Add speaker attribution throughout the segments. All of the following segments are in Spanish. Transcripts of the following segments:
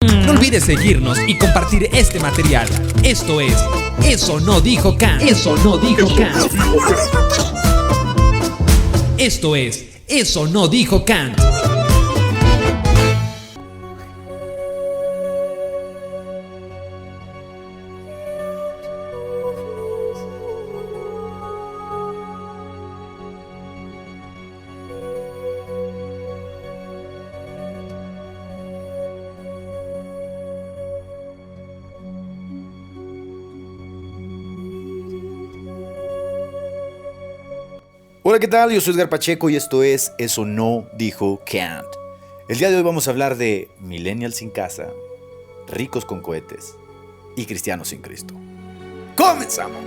Speaker 1: No olvides seguirnos y compartir este material. Esto es Eso no dijo Kant. Eso no dijo Kant. Esto es Eso no dijo Kant.
Speaker 2: Hola, ¿qué tal? Yo soy Edgar Pacheco y esto es Eso no dijo Kant. El día de hoy vamos a hablar de millennials sin casa, ricos con cohetes y cristianos sin Cristo. ¡Comenzamos!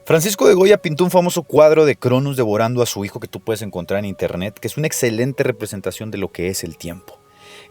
Speaker 2: Francisco de Goya pintó un famoso cuadro de Cronos devorando a su hijo que tú puedes encontrar en internet, que es una excelente representación de lo que es el tiempo.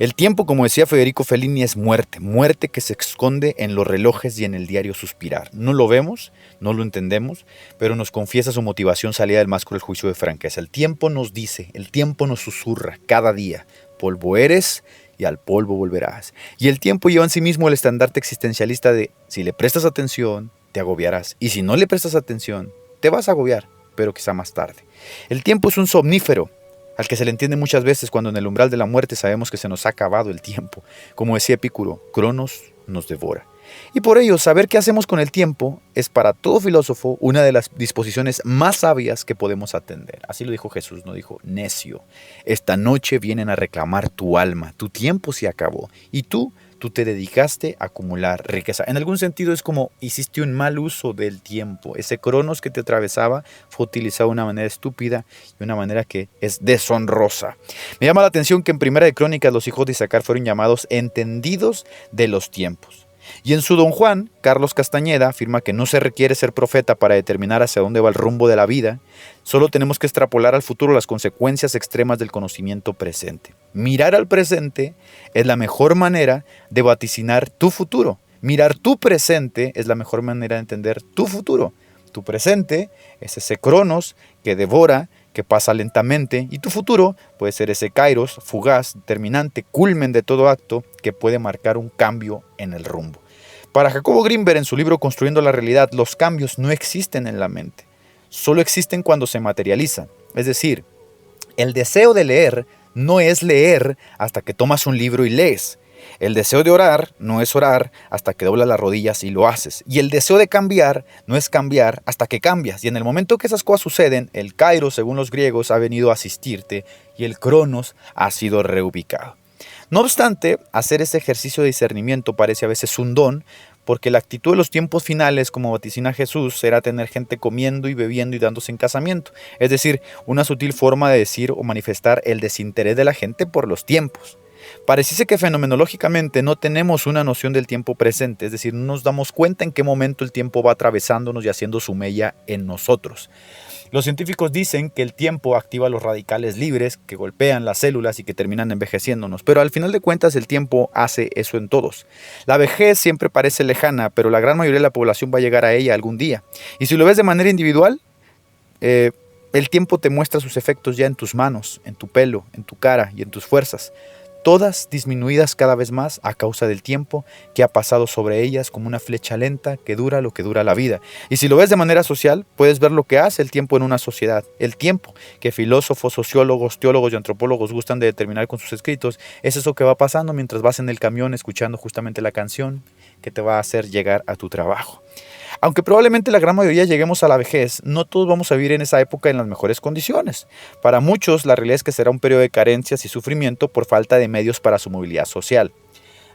Speaker 2: El tiempo, como decía Federico Fellini, es muerte, muerte que se esconde en los relojes y en el diario suspirar. No lo vemos, no lo entendemos, pero nos confiesa su motivación salida del más cruel juicio de franqueza. El tiempo nos dice, el tiempo nos susurra cada día, polvo eres y al polvo volverás. Y el tiempo lleva en sí mismo el estandarte existencialista de, si le prestas atención, te agobiarás. Y si no le prestas atención, te vas a agobiar, pero quizá más tarde. El tiempo es un somnífero, al que se le entiende muchas veces cuando en el umbral de la muerte sabemos que se nos ha acabado el tiempo. Como decía Epicuro, Cronos nos devora. Y por ello, saber qué hacemos con el tiempo es para todo filósofo una de las disposiciones más sabias que podemos atender. Así lo dijo Jesús, no dijo, necio, esta noche vienen a reclamar tu alma, tu tiempo se acabó, y tú te dedicaste a acumular riqueza. En algún sentido es como hiciste un mal uso del tiempo. Ese cronos que te atravesaba fue utilizado de una manera estúpida y de una manera que es deshonrosa. Me llama la atención que en Primera de Crónicas los hijos de Isaacar fueron llamados entendidos de los tiempos. Y en su Don Juan, Carlos Castañeda afirma que no se requiere ser profeta para determinar hacia dónde va el rumbo de la vida, solo tenemos que extrapolar al futuro las consecuencias extremas del conocimiento presente. Mirar al presente es la mejor manera de vaticinar tu futuro. Mirar tu presente es la mejor manera de entender tu futuro. Tu presente es ese cronos que devora, que pasa lentamente, y tu futuro puede ser ese kairos, fugaz, determinante, culmen de todo acto que puede marcar un cambio en el rumbo. Para Jacobo Grinberg, en su libro Construyendo la Realidad, los cambios no existen en la mente, solo existen cuando se materializan. Es decir, el deseo de leer no es leer hasta que tomas un libro y lees. El deseo de orar no es orar hasta que doblas las rodillas y lo haces. Y el deseo de cambiar no es cambiar hasta que cambias. Y en el momento que esas cosas suceden, el kairos, según los griegos, ha venido a asistirte y el cronos ha sido reubicado. No obstante, hacer ese ejercicio de discernimiento parece a veces un don, porque la actitud de los tiempos finales, como vaticina Jesús, será tener gente comiendo y bebiendo y dándose en casamiento. Es decir, una sutil forma de decir o manifestar el desinterés de la gente por los tiempos. Pareciese que fenomenológicamente no tenemos una noción del tiempo presente, es decir, no nos damos cuenta en qué momento el tiempo va atravesándonos y haciendo su mella en nosotros. Los científicos dicen que el tiempo activa los radicales libres que golpean las células y que terminan envejeciéndonos, pero al final de cuentas el tiempo hace eso en todos. La vejez siempre parece lejana, pero la gran mayoría de la población va a llegar a ella algún día. Y si lo ves de manera individual, el tiempo te muestra sus efectos ya en tus manos, en tu pelo, en tu cara y en tus fuerzas. Todas disminuidas cada vez más a causa del tiempo que ha pasado sobre ellas como una flecha lenta que dura lo que dura la vida. Y si lo ves de manera social, puedes ver lo que hace el tiempo en una sociedad. El tiempo que filósofos, sociólogos, teólogos y antropólogos gustan de determinar con sus escritos es eso que va pasando mientras vas en el camión escuchando justamente la canción que te va a hacer llegar a tu trabajo. Aunque probablemente la gran mayoría lleguemos a la vejez, no todos vamos a vivir en esa época en las mejores condiciones. Para muchos, la realidad es que será un periodo de carencias y sufrimiento por falta de medios para su movilidad social.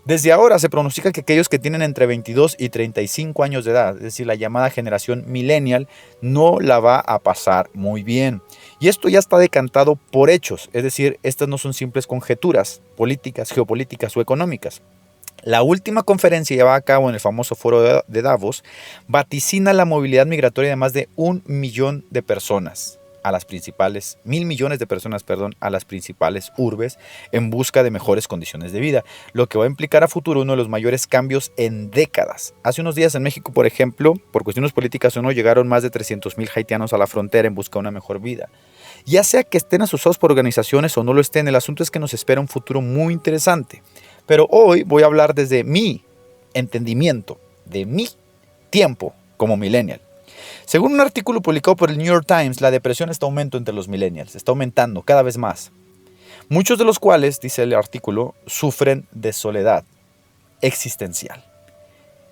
Speaker 2: Desde ahora se pronostica que aquellos que tienen entre 22 y 35 años de edad, es decir, la llamada generación millennial, no la va a pasar muy bien. Y esto ya está decantado por hechos, es decir, estas no son simples conjeturas políticas, geopolíticas o económicas. La última conferencia llevada a cabo en el famoso foro de Davos vaticina la movilidad migratoria de más de 1 millón de personas. a las principales, 1.000 millones de personas, perdón, a las principales urbes en busca de mejores condiciones de vida, lo que va a implicar a futuro uno de los mayores cambios en décadas. Hace unos días en México, por ejemplo, por cuestiones políticas o no, llegaron más de 300.000 haitianos a la frontera en busca de una mejor vida. Ya sea que estén asociados por organizaciones o no lo estén, el asunto es que nos espera un futuro muy interesante. Pero hoy voy a hablar desde mi entendimiento, de mi tiempo como millennial. Según un artículo publicado por el New York Times, la depresión está aumentando entre los millennials, está aumentando cada vez más. Muchos de los cuales, dice el artículo, sufren de soledad existencial.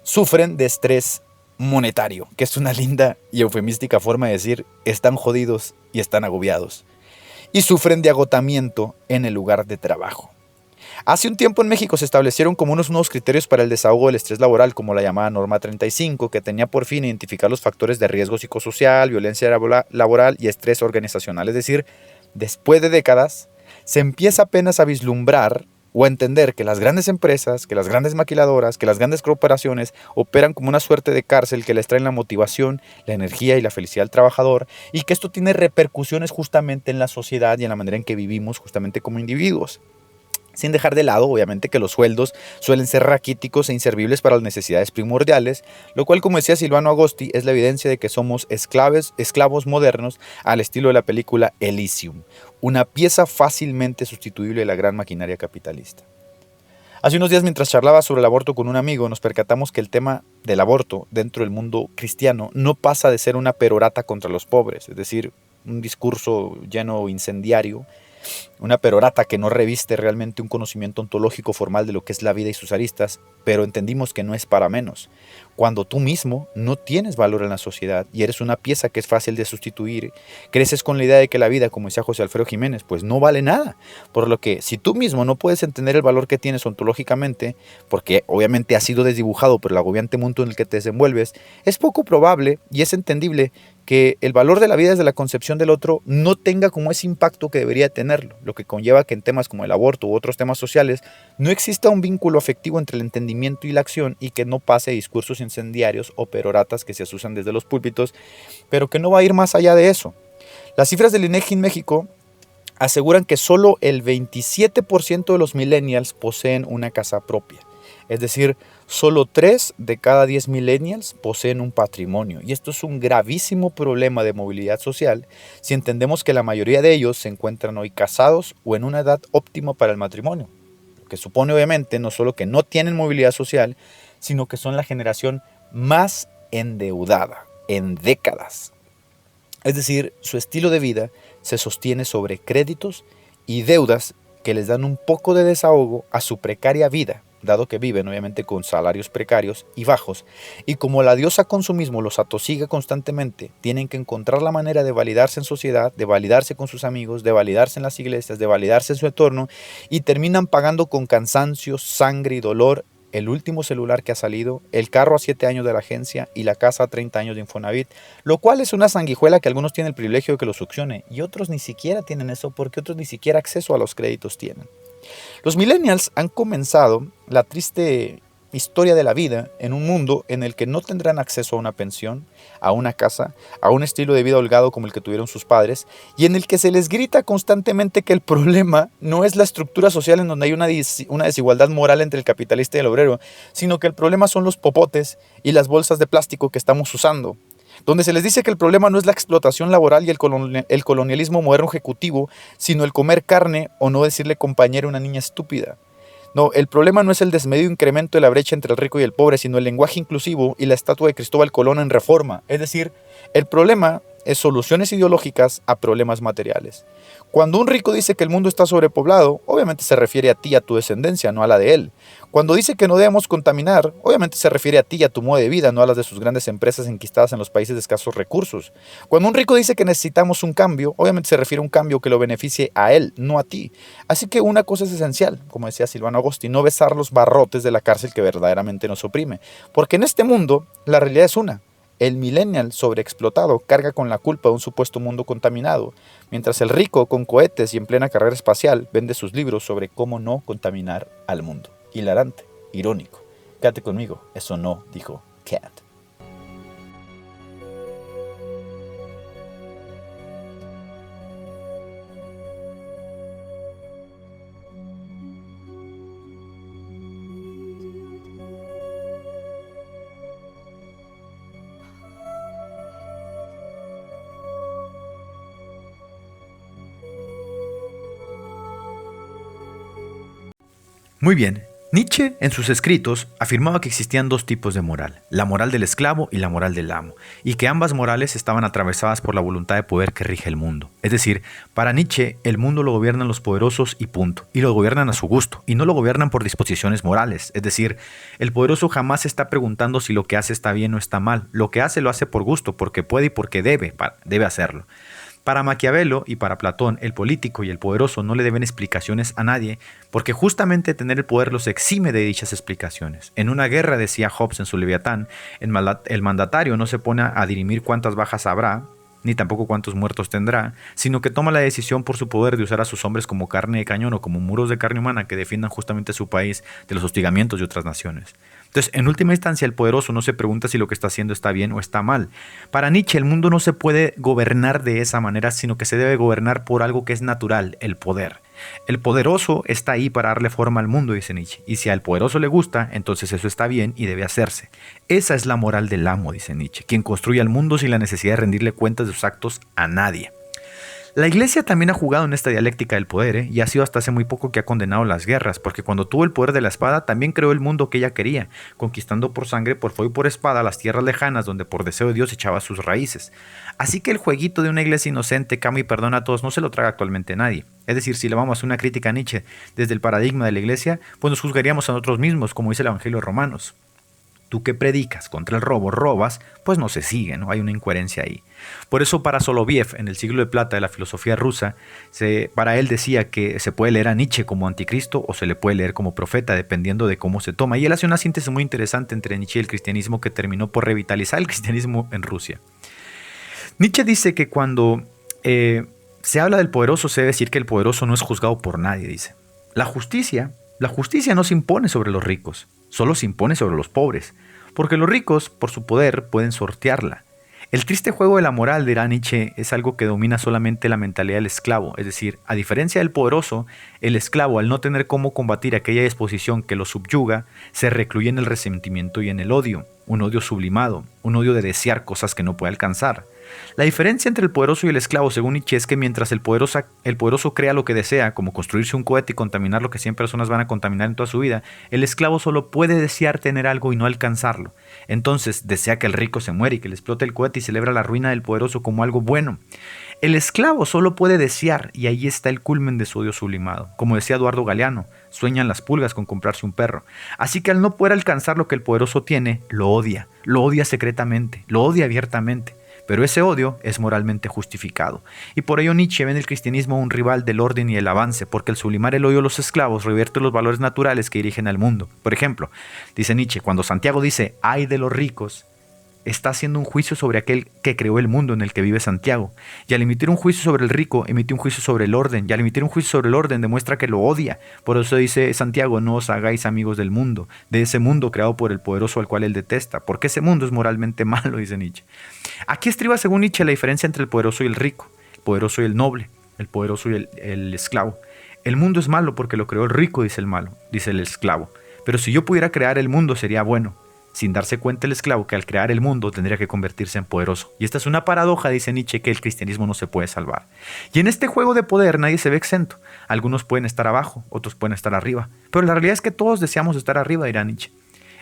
Speaker 2: Sufren de estrés monetario, que es una linda y eufemística forma de decir están jodidos y están agobiados. Y sufren de agotamiento en el lugar de trabajo. Hace un tiempo en México se establecieron como unos nuevos criterios para el desahogo del estrés laboral, como la llamada Norma 35, que tenía por fin identificar los factores de riesgo psicosocial, violencia laboral y estrés organizacional. Es decir, después de décadas, se empieza apenas a vislumbrar o a entender que las grandes empresas, que las grandes maquiladoras, que las grandes corporaciones operan como una suerte de cárcel que les traen la motivación, la energía y la felicidad al trabajador, y que esto tiene repercusiones justamente en la sociedad y en la manera en que vivimos justamente como individuos. Sin dejar de lado, obviamente, que los sueldos suelen ser raquíticos e inservibles para las necesidades primordiales, lo cual, como decía Silvano Agosti, es la evidencia de que somos esclavos modernos al estilo de la película Elysium, una pieza fácilmente sustituible de la gran maquinaria capitalista. Hace unos días, mientras charlaba sobre el aborto con un amigo, nos percatamos que el tema del aborto dentro del mundo cristiano no pasa de ser una perorata contra los pobres, es decir, un discurso lleno incendiario, una perorata que no reviste realmente un conocimiento ontológico formal de lo que es la vida y sus aristas, pero entendimos que no es para menos. Cuando tú mismo no tienes valor en la sociedad y eres una pieza que es fácil de sustituir, creces con la idea de que la vida, como decía José Alfredo Jiménez, pues no vale nada. Por lo que si tú mismo no puedes entender el valor que tienes ontológicamente, porque obviamente has sido desdibujado por el agobiante mundo en el que te desenvuelves, es poco probable y es entendible que el valor de la vida desde la concepción del otro no tenga como ese impacto que debería tenerlo, lo que conlleva que en temas como el aborto u otros temas sociales no exista un vínculo afectivo entre el entendimiento y la acción y que no pase discursos incendiarios o peroratas que se asusan desde los púlpitos, pero que no va a ir más allá de eso. Las cifras del INEGI en México aseguran que solo el 27% de los millennials poseen una casa propia. Es decir, solo 3 de cada 10 millennials poseen un patrimonio. Y esto es un gravísimo problema de movilidad social si entendemos que la mayoría de ellos se encuentran hoy casados o en una edad óptima para el matrimonio. Lo que supone obviamente no solo que no tienen movilidad social, sino que son la generación más endeudada en décadas. Es decir, su estilo de vida se sostiene sobre créditos y deudas que les dan un poco de desahogo a su precaria vida, dado que viven obviamente con salarios precarios y bajos, y como la diosa consumismo los atosiga constantemente, tienen que encontrar la manera de validarse en sociedad, de validarse con sus amigos, de validarse en las iglesias, de validarse en su entorno, y terminan pagando con cansancio, sangre y dolor el último celular que ha salido, el carro a 7 años de la agencia y la casa a 30 años de Infonavit, lo cual es una sanguijuela que algunos tienen el privilegio de que lo succione y otros ni siquiera tienen eso porque otros ni siquiera acceso a los créditos tienen. Los millennials han comenzado la triste historia de la vida en un mundo en el que no tendrán acceso a una pensión, a una casa, a un estilo de vida holgado como el que tuvieron sus padres, y en el que se les grita constantemente que el problema no es la estructura social en donde hay una desigualdad moral entre el capitalista y el obrero, sino que el problema son los popotes y las bolsas de plástico que estamos usando. Donde se les dice que el problema no es la explotación laboral y el colonialismo moderno ejecutivo, sino el comer carne o no decirle compañera a una niña estúpida. No, el problema no es el desmedido incremento de la brecha entre el rico y el pobre, sino el lenguaje inclusivo y la estatua de Cristóbal Colón en Reforma. Es decir, el problema es soluciones ideológicas a problemas materiales. Cuando un rico dice que el mundo está sobrepoblado, obviamente se refiere a ti y a tu descendencia, no a la de él. Cuando dice que no debemos contaminar, obviamente se refiere a ti y a tu modo de vida, no a las de sus grandes empresas enquistadas en los países de escasos recursos. Cuando un rico dice que necesitamos un cambio, obviamente se refiere a un cambio que lo beneficie a él, no a ti. Así que una cosa es esencial, como decía Silvano Agosti, no besar los barrotes de la cárcel que verdaderamente nos oprime. Porque en este mundo, la realidad es una. El millennial sobreexplotado carga con la culpa de un supuesto mundo contaminado, mientras el rico con cohetes y en plena carrera espacial vende sus libros sobre cómo no contaminar al mundo. Hilarante, irónico. Quédate conmigo, eso no dijo Kant. Muy bien. Nietzsche, en sus escritos, afirmaba que existían dos tipos de moral, la moral del esclavo y la moral del amo, y que ambas morales estaban atravesadas por la voluntad de poder que rige el mundo. Es decir, para Nietzsche, el mundo lo gobiernan los poderosos y punto, y lo gobiernan a su gusto, y no lo gobiernan por disposiciones morales. Es decir, el poderoso jamás se está preguntando si lo que hace está bien o está mal. Lo que hace lo hace por gusto, porque puede y porque debe hacerlo. Para Maquiavelo y para Platón, el político y el poderoso no le deben explicaciones a nadie, porque justamente tener el poder los exime de dichas explicaciones. En una guerra, decía Hobbes en su Leviatán, el mandatario no se pone a dirimir cuántas bajas habrá, ni tampoco cuántos muertos tendrá, sino que toma la decisión por su poder de usar a sus hombres como carne de cañón o como muros de carne humana que defiendan justamente su país de los hostigamientos de otras naciones. Entonces, en última instancia, el poderoso no se pregunta si lo que está haciendo está bien o está mal. Para Nietzsche, el mundo no se puede gobernar de esa manera, sino que se debe gobernar por algo que es natural, el poder. El poderoso está ahí para darle forma al mundo, dice Nietzsche, y si al poderoso le gusta, entonces eso está bien y debe hacerse. Esa es la moral del amo, dice Nietzsche, quien construye al mundo sin la necesidad de rendirle cuentas de sus actos a nadie. La Iglesia también ha jugado en esta dialéctica del poder, y ha sido hasta hace muy poco que ha condenado las guerras, porque cuando tuvo el poder de la espada también creó el mundo que ella quería, conquistando por sangre, por fuego y por espada las tierras lejanas donde por deseo de Dios echaba sus raíces. Así que el jueguito de una iglesia inocente que ama y perdona a todos no se lo traga actualmente nadie. Es decir, si le vamos a hacer una crítica a Nietzsche desde el paradigma de la Iglesia, pues nos juzgaríamos a nosotros mismos, como dice el Evangelio de Romanos. Tú que predicas contra el robo, robas, pues no se sigue, ¿no? Hay una incoherencia ahí. Por eso para Soloviev, en el siglo de plata de la filosofía rusa, para él decía que se puede leer a Nietzsche como anticristo o se le puede leer como profeta, dependiendo de cómo se toma. Y él hace una síntesis muy interesante entre Nietzsche y el cristianismo que terminó por revitalizar el cristianismo en Rusia. Nietzsche dice que cuando se habla del poderoso, se debe decir que el poderoso no es juzgado por nadie, dice. La justicia no se impone sobre los ricos, solo se impone sobre los pobres, porque los ricos, por su poder, pueden sortearla. El triste juego de la moral, dirá Nietzsche, es algo que domina solamente la mentalidad del esclavo, es decir, a diferencia del poderoso, el esclavo, al no tener cómo combatir aquella disposición que lo subyuga, se recluye en el resentimiento y en el odio, un odio sublimado, un odio de desear cosas que no puede alcanzar. La diferencia entre el poderoso y el esclavo, según Nietzsche, es que mientras el poderoso crea lo que desea, como construirse un cohete y contaminar lo que 100 personas van a contaminar en toda su vida, el esclavo solo puede desear tener algo y no alcanzarlo. Entonces desea que el rico se muera y que le explote el cohete y celebra la ruina del poderoso como algo bueno. El esclavo solo puede desear, y ahí está el culmen de su odio sublimado. Como decía Eduardo Galeano, sueñan las pulgas con comprarse un perro. Así que al no poder alcanzar lo que el poderoso tiene, lo odia secretamente, lo odia abiertamente. Pero ese odio es moralmente justificado. Y por ello Nietzsche ve en el cristianismo un rival del orden y el avance, porque al sublimar el odio a los esclavos revierte los valores naturales que dirigen al mundo. Por ejemplo, dice Nietzsche, cuando Santiago dice «ay de los ricos», está haciendo un juicio sobre aquel que creó el mundo en el que vive Santiago. Y al emitir un juicio sobre el rico, emite un juicio sobre el orden. Y al emitir un juicio sobre el orden, demuestra que lo odia. Por eso dice Santiago, no os hagáis amigos del mundo, de ese mundo creado por el poderoso al cual él detesta. Porque ese mundo es moralmente malo, dice Nietzsche. Aquí estriba, según Nietzsche, la diferencia entre el poderoso y el rico, el poderoso y el noble, el poderoso y el esclavo. El mundo es malo porque lo creó el rico, dice el esclavo. Pero si yo pudiera crear el mundo, sería bueno. Sin darse cuenta el esclavo que al crear el mundo tendría que convertirse en poderoso. Y esta es una paradoja, dice Nietzsche, que el cristianismo no se puede salvar. Y en este juego de poder nadie se ve exento. Algunos pueden estar abajo, otros pueden estar arriba. Pero la realidad es que todos deseamos estar arriba, dirá Nietzsche.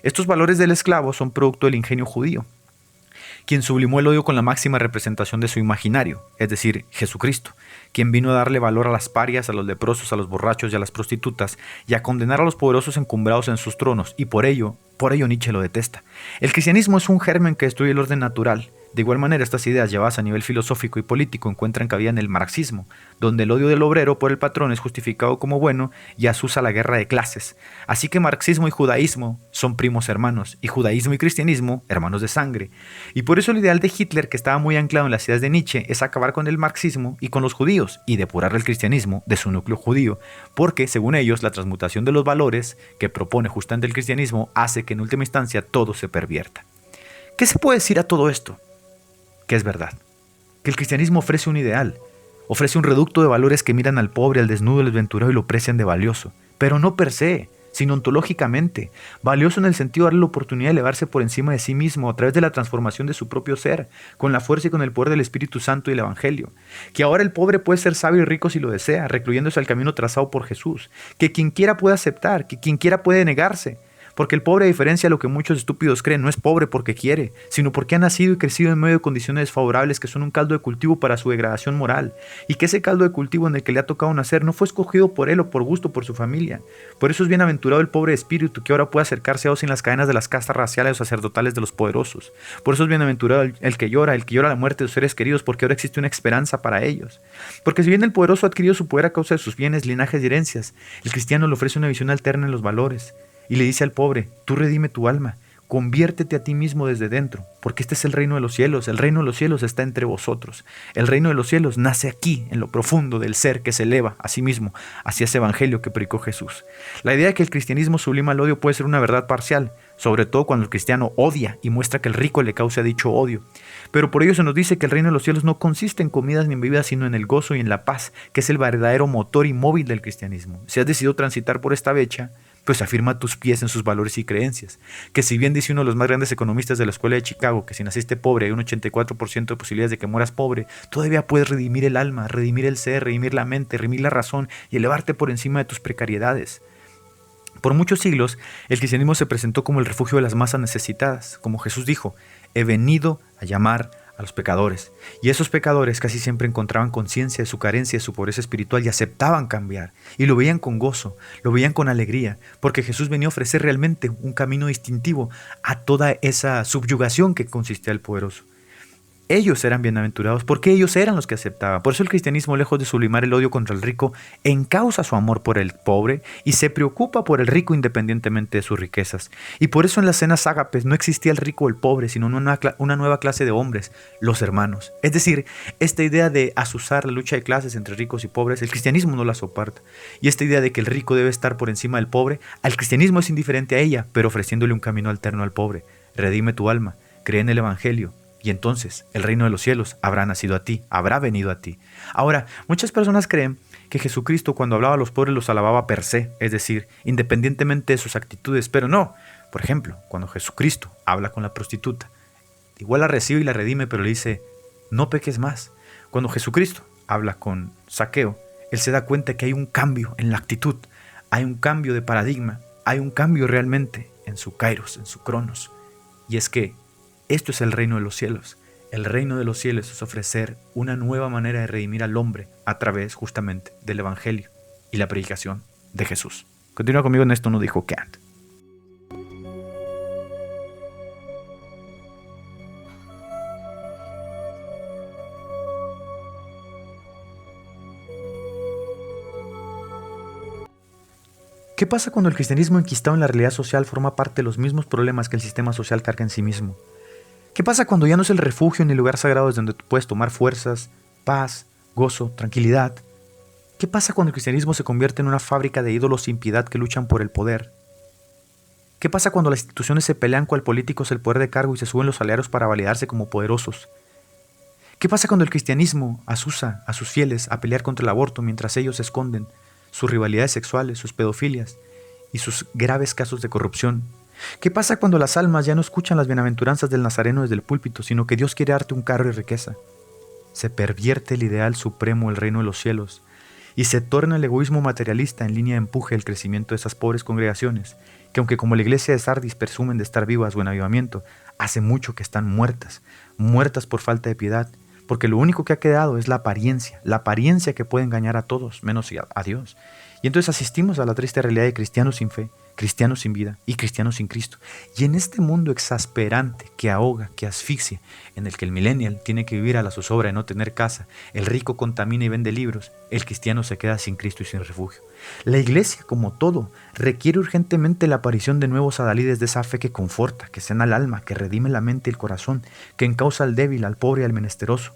Speaker 2: Estos valores del esclavo son producto del ingenio judío, quien sublimó el odio con la máxima representación de su imaginario, es decir, Jesucristo, quien vino a darle valor a las parias, a los leprosos, a los borrachos y a las prostitutas, y a condenar a los poderosos encumbrados en sus tronos, y por ello Nietzsche lo detesta. El cristianismo es un germen que destruye el orden natural. De igual manera, estas ideas llevadas a nivel filosófico y político encuentran cabida en el marxismo, donde el odio del obrero por el patrón es justificado como bueno y asusa la guerra de clases. Así que marxismo y judaísmo son primos hermanos, y judaísmo y cristianismo hermanos de sangre. Y por eso el ideal de Hitler, que estaba muy anclado en las ideas de Nietzsche, es acabar con el marxismo y con los judíos, y depurar el cristianismo de su núcleo judío, porque, según ellos, la transmutación de los valores que propone justamente el cristianismo hace que en última instancia todo se pervierta. ¿Qué se puede decir a todo esto? Que es verdad, que el cristianismo ofrece un ideal, ofrece un reducto de valores que miran al pobre, al desnudo, al desventurado y lo precian de valioso, pero no per se,
Speaker 3: sino ontológicamente, valioso en el sentido de darle la oportunidad de elevarse por encima de sí mismo a través de la transformación de su propio ser, con la fuerza y con el poder del Espíritu Santo y el Evangelio. Que ahora el pobre puede ser sabio y rico si lo desea, recluyéndose al camino trazado por Jesús. Que quien quiera puede aceptar, que quien quiera puede negarse. Porque el pobre, a diferencia de lo que muchos estúpidos creen, no es pobre porque quiere, sino porque ha nacido y crecido en medio de condiciones desfavorables que son un caldo de cultivo para su degradación moral, y que ese caldo de cultivo en el que le ha tocado nacer no fue escogido por él o por gusto por su familia. Por eso es bienaventurado el pobre de espíritu, que ahora puede acercarse a Dios sin las cadenas de las castas raciales o sacerdotales de los poderosos. Por eso es bienaventurado el que llora la muerte de sus seres queridos, porque ahora existe una esperanza para ellos. Porque si bien el poderoso ha adquirido su poder a causa de sus bienes, linajes y herencias, el cristiano le ofrece una visión alterna en los valores. Y le dice al pobre, tú redime tu alma, conviértete a ti mismo desde dentro, porque este es el reino de los cielos. El reino de los cielos está entre vosotros. El reino de los cielos nace aquí, en lo profundo del ser que se eleva a sí mismo hacia ese evangelio que predicó Jesús. La idea de que el cristianismo sublima el odio puede ser una verdad parcial, sobre todo cuando el cristiano odia y muestra que el rico le causa dicho odio. Pero por ello se nos dice que el reino de los cielos no consiste en comidas ni en bebidas, sino en el gozo y en la paz, que es el verdadero motor y móvil del cristianismo. Si has decidido transitar por esta brecha, pues afirma tus pies en sus valores y creencias. Que si bien dice uno de los más grandes economistas de la escuela de Chicago que si naciste pobre hay un 84% de posibilidades de que mueras pobre, todavía puedes redimir el alma, redimir el ser, redimir la mente, redimir la razón y elevarte por encima de tus precariedades. Por muchos siglos, el cristianismo se presentó como el refugio de las masas necesitadas. Como Jesús dijo, he venido a llamar a los pecadores. Y esos pecadores casi siempre encontraban conciencia de su carencia, de su pobreza espiritual y aceptaban cambiar. Y lo veían con gozo, lo veían con alegría, porque Jesús venía a ofrecer realmente un camino distintivo a toda esa subyugación que consistía el poderoso. Ellos eran bienaventurados porque ellos eran los que aceptaban. Por eso el cristianismo, lejos de sublimar el odio contra el rico, encausa su amor por el pobre y se preocupa por el rico independientemente de sus riquezas. Y por eso en las cenas ágapes no existía el rico o el pobre, sino una nueva clase de hombres, los hermanos. Es decir, esta idea de azuzar la lucha de clases entre ricos y pobres, el cristianismo no la soporta. Y esta idea de que el rico debe estar por encima del pobre, al cristianismo es indiferente a ella, pero ofreciéndole un camino alterno al pobre. Redime tu alma, cree en el evangelio. Y entonces el reino de los cielos habrá nacido a ti, habrá venido a ti. Ahora, muchas personas creen que Jesucristo cuando hablaba a los pobres los alababa per se, es decir, independientemente de sus actitudes, pero no. Por ejemplo, cuando Jesucristo habla con la prostituta, igual la recibe y la redime, pero le dice, no peques más. Cuando Jesucristo habla con Zaqueo, él se da cuenta que hay un cambio en la actitud, hay un cambio de paradigma, hay un cambio realmente en su kairos, en su cronos. Y es que esto es el reino de los cielos. El reino de los cielos es ofrecer una nueva manera de redimir al hombre a través justamente del evangelio y la predicación de Jesús. Continúa conmigo en Esto No Dijo Kant. ¿Qué pasa cuando el cristianismo enquistado en la realidad social forma parte de los mismos problemas que el sistema social carga en sí mismo? ¿Qué pasa cuando ya no es el refugio ni el lugar sagrado desde donde tú puedes tomar fuerzas, paz, gozo, tranquilidad? ¿Qué pasa cuando el cristianismo se convierte en una fábrica de ídolos sin piedad que luchan por el poder? ¿Qué pasa cuando las instituciones se pelean cual políticos el poder de cargo y se suben los salarios para validarse como poderosos? ¿Qué pasa cuando el cristianismo asusa a sus fieles a pelear contra el aborto mientras ellos esconden sus rivalidades sexuales, sus pedofilias y sus graves casos de corrupción? ¿Qué pasa cuando las almas ya no escuchan las bienaventuranzas del Nazareno desde el púlpito, sino que Dios quiere darte un carro y riqueza? Se pervierte el ideal supremo del reino de los cielos y se torna el egoísmo materialista en línea de empuje el crecimiento de esas pobres congregaciones, que aunque como la iglesia de Sardis presumen de estar vivas o en avivamiento, hace mucho que están muertas por falta de piedad, porque lo único que ha quedado es la apariencia que puede engañar a todos, menos a Dios. Y entonces asistimos a la triste realidad de cristianos sin fe, cristianos sin vida y cristianos sin Cristo. Y en este mundo exasperante que ahoga, que asfixia, en el que el millennial tiene que vivir a la zozobra de no tener casa, el rico contamina y vende libros, el cristiano se queda sin Cristo y sin refugio. La iglesia, como todo, requiere urgentemente la aparición de nuevos adalides de esa fe que conforta, que sana el alma, que redime la mente y el corazón, que encausa al débil, al pobre y al menesteroso.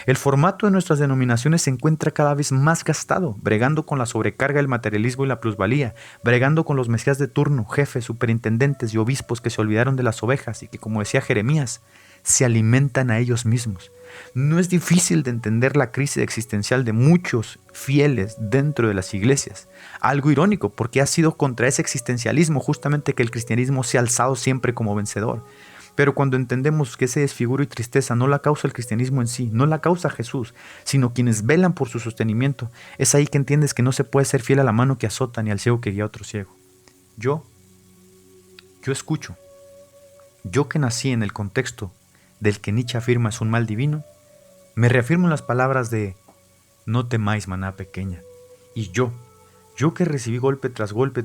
Speaker 3: El formato de nuestras denominaciones se encuentra cada vez más gastado, bregando con la sobrecarga del materialismo y la plusvalía, bregando con los mesías de turno, jefes, superintendentes y obispos que se olvidaron de las ovejas y que, como decía Jeremías, se alimentan a ellos mismos. No es difícil de entender la crisis existencial de muchos fieles dentro de las iglesias. Algo irónico, porque ha sido contra ese existencialismo justamente que el cristianismo se ha alzado siempre como vencedor. Pero cuando entendemos que ese desfiguro y tristeza no la causa el cristianismo en sí, no la causa Jesús, sino quienes velan por su sostenimiento, es ahí que entiendes que no se puede ser fiel a la mano que azota ni al ciego que guía a otro ciego. Yo escucho. Yo que nací en el contexto del que Nietzsche afirma es un mal divino, me reafirmo en las palabras de no temáis, maná pequeña. Y yo que recibí golpe tras golpe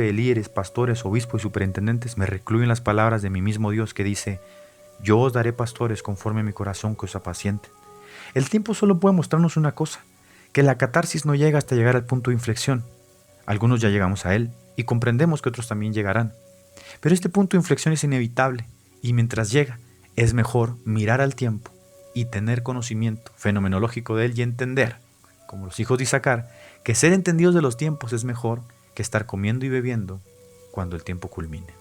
Speaker 3: de líderes, pastores, obispos y superintendentes, me recluyo en las palabras de mi mismo Dios que dice, yo os daré pastores conforme a mi corazón que os apacienten. El tiempo solo puede mostrarnos una cosa, que la catarsis no llega hasta llegar al punto de inflexión. Algunos ya llegamos a él y comprendemos que otros también llegarán. Pero este punto de inflexión es inevitable y mientras llega, es mejor mirar al tiempo y tener conocimiento fenomenológico de él y entender, como los hijos de Isaacar, que ser entendidos de los tiempos es mejor que estar comiendo y bebiendo cuando el tiempo culmine.